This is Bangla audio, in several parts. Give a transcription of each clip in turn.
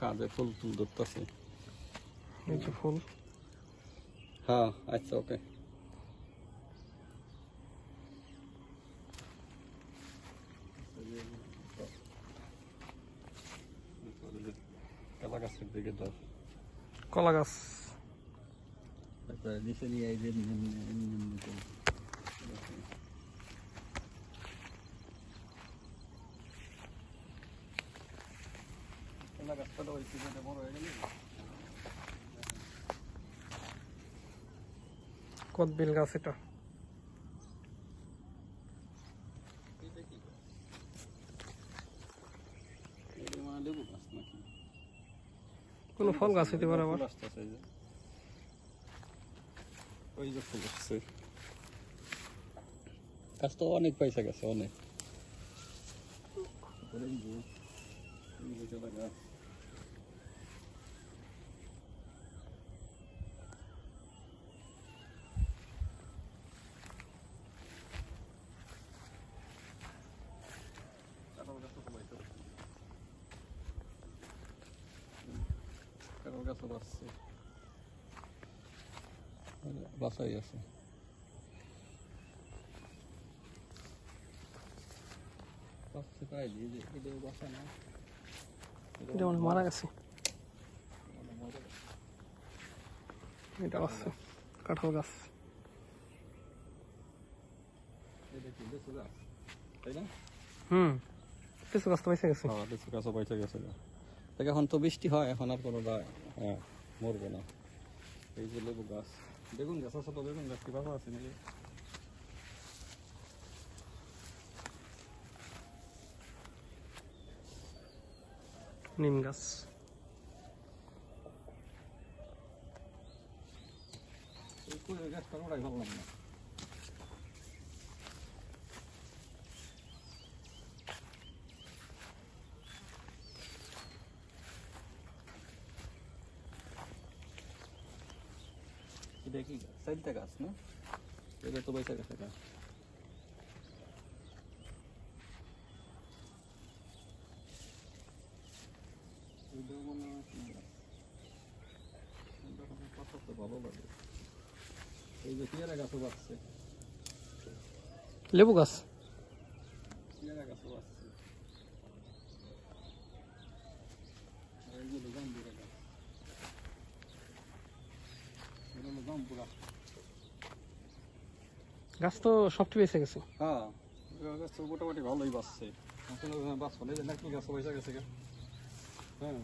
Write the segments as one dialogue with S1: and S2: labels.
S1: খাদে ফুল ফুল ধরতেছে
S2: এই যে ফুল।
S1: হ্যাঁ আচ্ছা ওকে কলা গাছের দিকে ধর
S2: কলা গাছ
S1: নিচে নিয়ে এই যে কলা গাছটা তো ওই সিজনে বড় হয়ে গেল
S2: কদবেল গাছ এটা। কোনো ফল গাছ হইতে পারে আবার।
S1: গাছ তো অনেক পয়সা গেছে অনেক বাসাই আছে
S2: যেমন মারা গেছে এটা আছে কাঁঠাল গাছ। হুম লিচু গাছ তো পয়সা গেছে।
S1: লিচু গাছও পয়সা গেছে এখন তো বৃষ্টি হয় এখন আর কোনো মরবে না। এই যে লেবু গাছ বেগুন গাছ আছে তো বেগুন গাছ কি ভালো আছে নাকি
S2: নিম গাছ
S1: গাছটা ওরাই ভাবলাম না এটা কি সাইডটা গাছ না এটা তো বৈশাখ গেছে গাছ ভালো লাগে এই যে পেয়ারা গাছও বাড়ছে
S2: লেবু গাছ
S1: পেয়ারা গাছও বাড়ছে এইগুলো জাম্বুরা গাছ এগুলো জাম্বুরা
S2: গাছ তো সবটি বেঁচে গেছে।
S1: হ্যাঁ গাছ তো মোটামুটি ভালোই বাড়ছে এখন বাঁচ ফলে যে নাকি গাছও পয়সা গেছে হ্যাঁ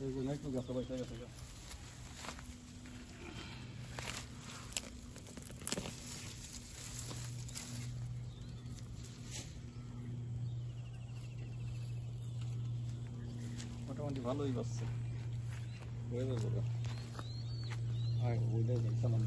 S1: এই যে নাকি গাছও পয়সা গেছে মোটামুটি ভালোই বাড়ছে হয়ে যাবে ওইটাই সালাম